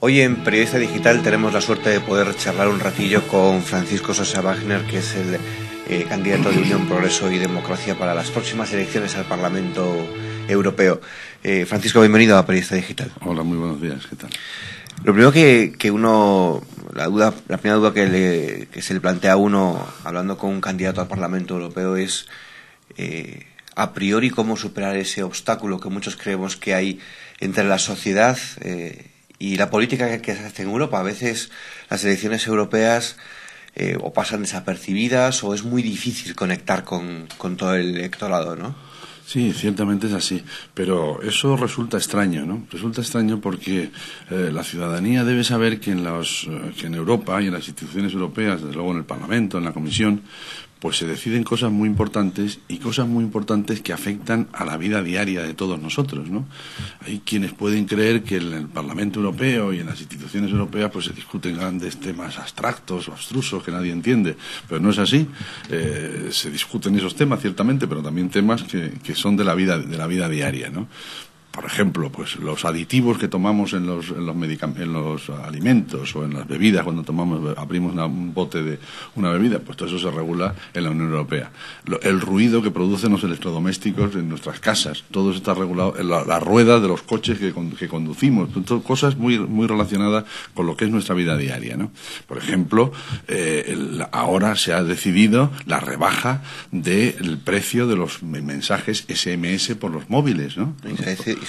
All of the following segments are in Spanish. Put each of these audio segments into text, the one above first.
Hoy en Periodista Digital tenemos la suerte de poder charlar un ratillo con Francisco Sosa Wagner, que es el candidato de Unión, Progreso y Democracia para las próximas elecciones al Parlamento Europeo. Francisco, bienvenido a Periodista Digital. Hola, muy buenos días, ¿qué tal? Lo primero la primera duda que se le plantea a uno hablando con un candidato al Parlamento Europeo es a priori cómo superar ese obstáculo que muchos creemos que hay entre la sociedad y la política que se hace en Europa. A veces las elecciones europeas o pasan desapercibidas o es muy difícil conectar con todo el electorado, ¿no? Sí, ciertamente es así, pero eso resulta extraño, ¿no? Resulta extraño porque la ciudadanía debe saber que en Europa y en las instituciones europeas, desde luego en el Parlamento, en la Comisión, pues se deciden cosas muy importantes y cosas muy importantes que afectan a la vida diaria de todos nosotros, ¿no? Hay quienes pueden creer que en el Parlamento Europeo y en las instituciones europeas pues se discuten grandes temas abstractos o abstrusos que nadie entiende, pero no es así. Se discuten esos temas ciertamente, pero también temas que son de la vida diaria, ¿no? Por ejemplo, pues los aditivos que tomamos en los alimentos o en las bebidas cuando abrimos un bote de una bebida, pues todo eso se regula en la Unión Europea. El ruido que producen los electrodomésticos en nuestras casas, todo eso está regulado. La rueda de los coches que conducimos, cosas muy relacionadas con lo que es nuestra vida diaria, ¿no? Por ejemplo, ahora se ha decidido la rebaja del precio de los mensajes SMS por los móviles, ¿no?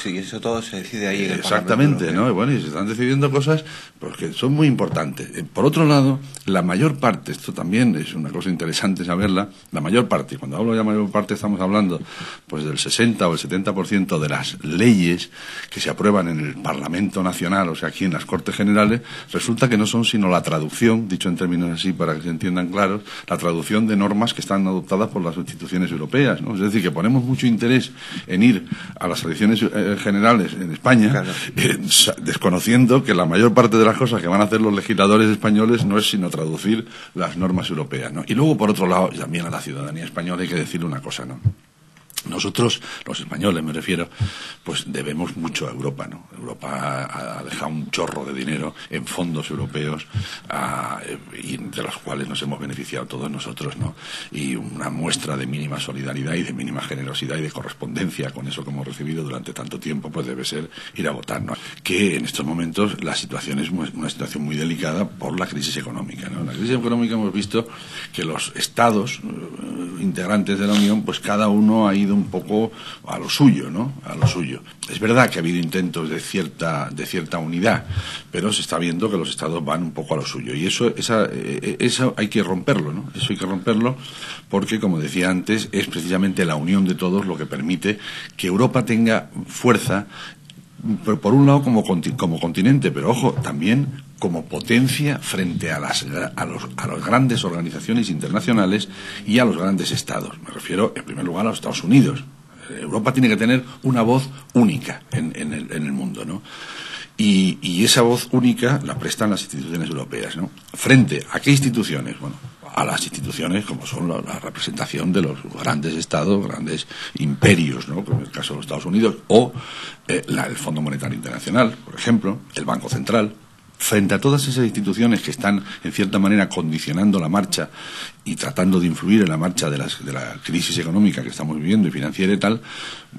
Y eso todo se decide ahí en el Exactamente, ¿no? Bueno, y se están decidiendo cosas porque son muy importantes. Por otro lado, la mayor parte, esto también es una cosa interesante saberla, la mayor parte, cuando hablo de la mayor parte estamos hablando pues del 60 o el 70% de las leyes que se aprueban en el Parlamento Nacional, o sea, aquí en las Cortes Generales, resulta que no son sino la traducción, dicho en términos así para que se entiendan claros, la traducción de normas que están adoptadas por las instituciones europeas, ¿no? Es decir, que ponemos mucho interés en ir a las elecciones generales en España, claro, desconociendo que la mayor parte de las cosas que van a hacer los legisladores españoles no es sino traducir las normas europeas, ¿no? Y luego, por otro lado, también a la ciudadanía española hay que decirle una cosa, ¿no? Nosotros, los españoles me refiero, pues debemos mucho a Europa, ¿no? Europa ha dejado un chorro de dinero en fondos europeos y de los cuales nos hemos beneficiado todos nosotros, ¿no? Y una muestra de mínima solidaridad y de mínima generosidad y de correspondencia con eso que hemos recibido durante tanto tiempo, pues debe ser ir a votar, ¿no? Que en estos momentos la situación es una situación muy delicada por la crisis económica, ¿no? En la crisis económica hemos visto que los estados integrantes de la Unión, pues cada uno ha ido un poco a lo suyo, ¿no? A lo suyo. Es verdad que ha habido intentos de cierta unidad, pero se está viendo que los estados van un poco a lo suyo. Y eso hay que romperlo, ¿no? Eso hay que romperlo porque, como decía antes, es precisamente la unión de todos lo que permite que Europa tenga fuerza, por un lado como continente, pero ojo, también como potencia frente a las grandes organizaciones internacionales y a los grandes estados. Me refiero, en primer lugar, a los Estados Unidos. Europa tiene que tener una voz única en el mundo, ¿no? Y esa voz única la prestan las instituciones europeas, ¿no? ¿Frente a qué instituciones? Bueno, a las instituciones como son la representación de los grandes estados, grandes imperios, ¿no? Como en el caso de los Estados Unidos, o el Fondo Monetario Internacional, por ejemplo, el Banco Central. Frente a todas esas instituciones que están, en cierta manera, condicionando la marcha y tratando de influir en la marcha de la crisis económica que estamos viviendo y financiera y tal,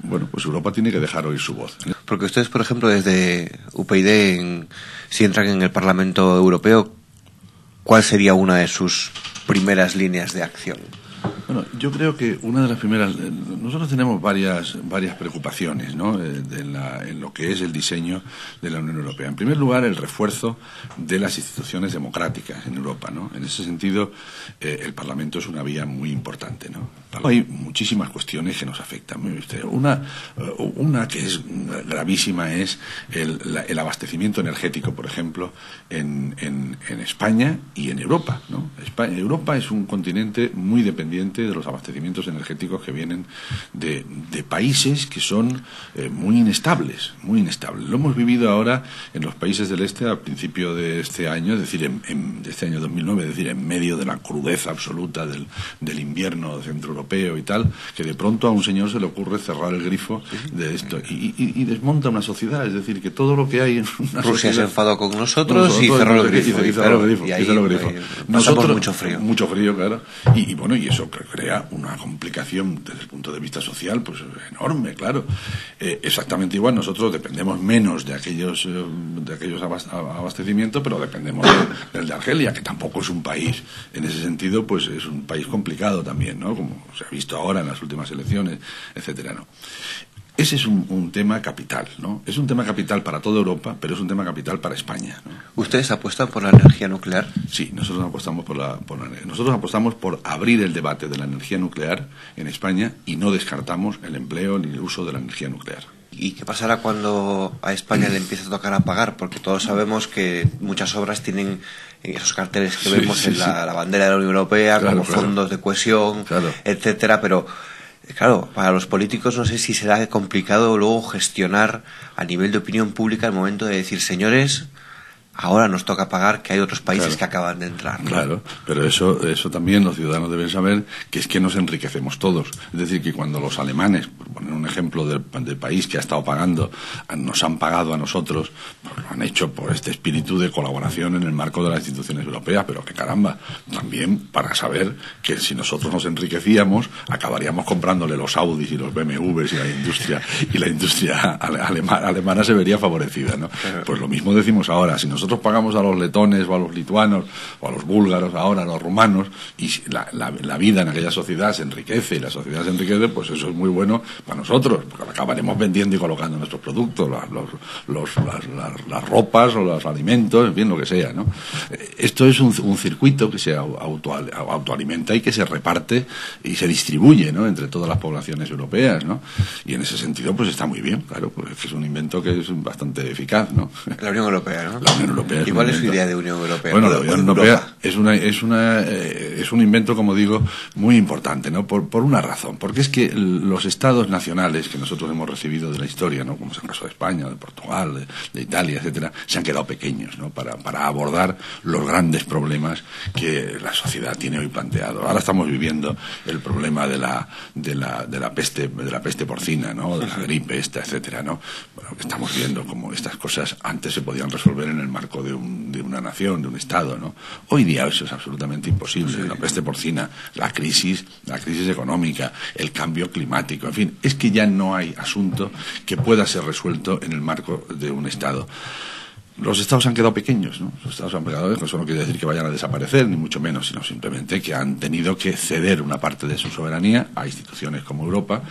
bueno, pues Europa tiene que dejar oír su voz. Porque ustedes, por ejemplo, desde UPyD, si entran en el Parlamento Europeo, ¿cuál sería una de sus primeras líneas de acción? Bueno, yo creo que una de las primeras... Nosotros tenemos varias preocupaciones, ¿no? En lo que es el diseño de la Unión Europea. En primer lugar, el refuerzo de las instituciones democráticas en Europa, ¿no? En ese sentido, el Parlamento es una vía muy importante, ¿no? Hay muchísimas cuestiones que nos afectan. Una que es gravísima es el abastecimiento energético, por ejemplo, en España y en Europa, ¿no? Europa es un continente muy dependiente precisamente de los abastecimientos energéticos que vienen de países que son muy inestables, muy inestables. Lo hemos vivido ahora en los países del este al principio de este año, es decir, de este año 2009, es decir, en medio de la crudeza absoluta del invierno centroeuropeo y tal, que de pronto a un señor se le ocurre cerrar el grifo de esto y desmonta una sociedad, es decir, que todo lo que hay en una Rusia sociedad, se enfadó con nosotros y cerró el grifo. Y cerró el grifo. Nosotros mucho frío. Mucho frío, claro. Y bueno, y eso crea una complicación desde el punto de vista social, pues enorme, claro. Exactamente igual, nosotros dependemos menos de aquellos abastecimientos, pero dependemos del de Argelia, que tampoco es un país. En ese sentido, pues es un país complicado también, ¿no? Como se ha visto ahora en las últimas elecciones, etcétera, ¿no? Ese es un tema capital, ¿no? Es un tema capital para toda Europa, pero es un tema capital para España, ¿no? ¿Ustedes apuestan por la energía nuclear? Sí, nosotros apostamos nosotros apostamos por abrir el debate de la energía nuclear en España y no descartamos el empleo ni el uso de la energía nuclear. ¿Y qué pasará cuando a España le empiece a tocar a pagar? Porque todos sabemos que muchas obras tienen esos carteles que vemos en la bandera de la Unión Europea, claro, como fondos de cohesión, etcétera, pero claro, para los políticos no sé si será complicado luego gestionar a nivel de opinión pública el momento de decir, señores, ahora nos toca pagar, que hay otros países que acaban de entrar, ¿no? Claro, pero eso también los ciudadanos deben saber, que es que nos enriquecemos todos. Es decir, que cuando los alemanes, por poner un ejemplo del país que ha estado pagando, nos han pagado a nosotros, pues lo han hecho por este espíritu de colaboración en el marco de las instituciones europeas, pero que caramba, también para saber que si nosotros nos enriquecíamos, acabaríamos comprándole los Audis y los BMWs y la industria alemana se vería favorecida, ¿no? Pues lo mismo decimos ahora, si nosotros pagamos a los letones o a los lituanos o a los búlgaros, ahora a los rumanos, y la vida en aquella sociedad se enriquece y la sociedad se enriquece, pues eso es muy bueno para nosotros, porque acabaremos vendiendo y colocando nuestros productos, las ropas o los alimentos, en fin, lo que sea, ¿no? Esto es un circuito que se autoalimenta y que se reparte y se distribuye, ¿no?, entre todas las poblaciones europeas, ¿no? Y en ese sentido pues está muy bien, claro, pues es un invento que es bastante eficaz, ¿no? La Unión Europea, ¿no? La Unión Europea. ¿Y cuál es su idea de Unión Europea? Bueno, la Unión Europea es un invento, como digo, muy importante, ¿no? Por una razón, porque es que los estados nacionales que nosotros hemos recibido de la historia, ¿no?, como es el caso de España, de Portugal, de Italia, etcétera, se han quedado pequeños, ¿no?, para abordar los grandes problemas que la sociedad tiene hoy planteado. Ahora estamos viviendo el problema de la peste porcina, ¿no?, de la gripe etcétera, ¿no? Bueno, estamos viendo cómo estas cosas antes se podían resolver en el marco de una nación, de un Estado, ¿no? Hoy día eso es absolutamente imposible. La peste porcina, la crisis económica, el cambio climático, en fin, es que ya no hay asunto que pueda ser resuelto en el marco de un Estado. Los estados han quedado pequeños, ¿no? Los estados han quedado, eso no quiere decir que vayan a desaparecer, ni mucho menos, sino simplemente que han tenido que ceder una parte de su soberanía a instituciones como Europa.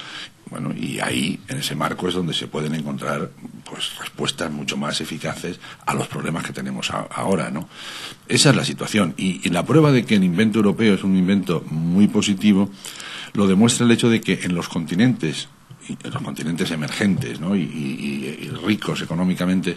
Bueno, y ahí, en ese marco, es donde se pueden encontrar pues respuestas mucho más eficaces a los problemas que tenemos ahora, ¿no? Esa es la situación. Y la prueba de que el invento europeo es un invento muy positivo lo demuestra el hecho de que en los continentes emergentes, ¿no?, y ricos económicamente,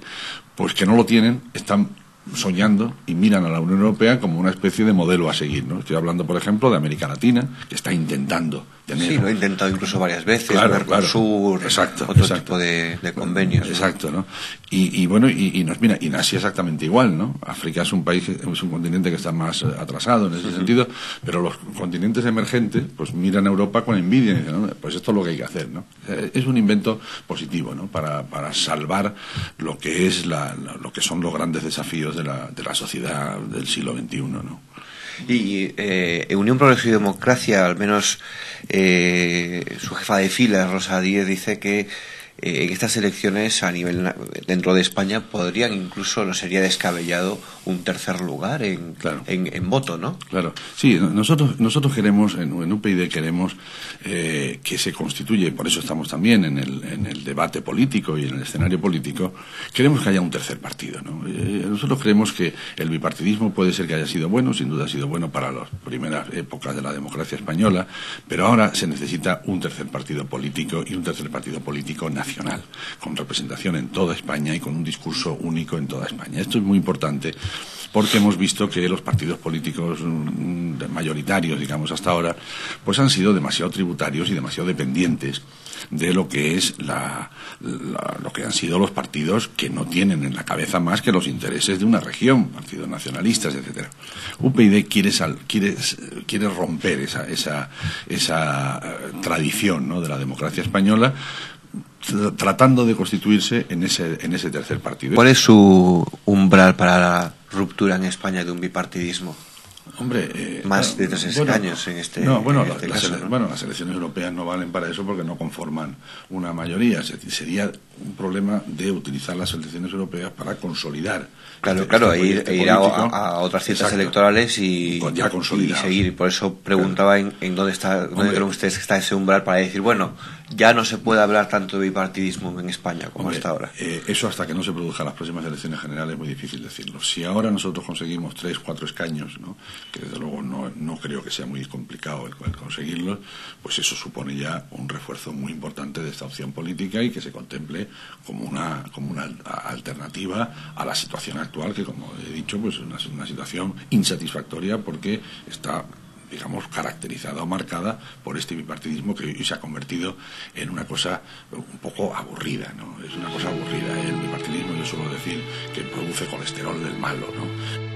pues que no lo tienen, están soñando y miran a la Unión Europea como una especie de modelo a seguir, ¿no? Estoy hablando, por ejemplo, de América Latina, que está intentando tener... Sí, lo he intentado incluso varias veces, Mercosur, otro tipo de convenios, ¿no? Exacto, ¿no? Y bueno, y nos mira, y en Asia exactamente igual, ¿no? África es un continente que está más atrasado en ese sentido, pero los continentes emergentes pues miran a Europa con envidia y dicen, ¿no?, pues esto es lo que hay que hacer, ¿no? Es un invento positivo, ¿no?, para salvar lo que es lo que son los grandes desafíos de la sociedad del siglo XXI, ¿no? Y Unión Progreso y Democracia, al menos su jefa de filas, Rosa Díez, dice que en estas elecciones dentro de España podrían incluso, no sería descabellado, un tercer lugar en voto, ¿no? Claro, sí, nosotros queremos, en UPyD queremos que se constituye, por eso estamos también en el debate político y en el escenario político, queremos que haya un tercer partido, ¿no? Nosotros creemos que el bipartidismo puede ser que haya sido bueno, sin duda ha sido bueno para las primeras épocas de la democracia española, pero ahora se necesita un tercer partido político y un tercer partido político nacional, nacional, con representación en toda España y con un discurso único en toda España. Esto es muy importante porque hemos visto que los partidos políticos mayoritarios, digamos, hasta ahora, pues han sido demasiado tributarios y demasiado dependientes de lo que es lo que han sido los partidos que no tienen en la cabeza más que los intereses de una región, partidos nacionalistas, etcétera. UPyD quiere romper esa tradición, ¿no?, de la democracia española, tratando de constituirse en ese tercer partido. ¿Cuál es su umbral para la ruptura en España de un bipartidismo? Hombre, más de 3 escaños en este caso, ¿no? Bueno, las elecciones europeas no valen para eso porque no conforman una mayoría. Sería un problema de utilizar las elecciones europeas para consolidar. Claro, ir a otras citas electorales y seguir. Por eso preguntaba en dónde creen ustedes que está ese umbral para decir, bueno, ya no se puede hablar tanto de bipartidismo en España como hasta ahora. Eso hasta que no se produzcan las próximas elecciones generales es muy difícil decirlo. Si ahora nosotros conseguimos 3, 4 escaños, ¿no?, que desde luego no creo que sea muy complicado el conseguirlos, pues eso supone ya un refuerzo muy importante de esta opción política y que se contemple como una alternativa a la situación actual, que, como he dicho, pues es una situación insatisfactoria porque está, digamos, caracterizada o marcada por este bipartidismo que hoy se ha convertido en una cosa un poco aburrida, ¿no? Es una cosa aburrida. El bipartidismo, yo suelo decir, que produce colesterol del malo, ¿no?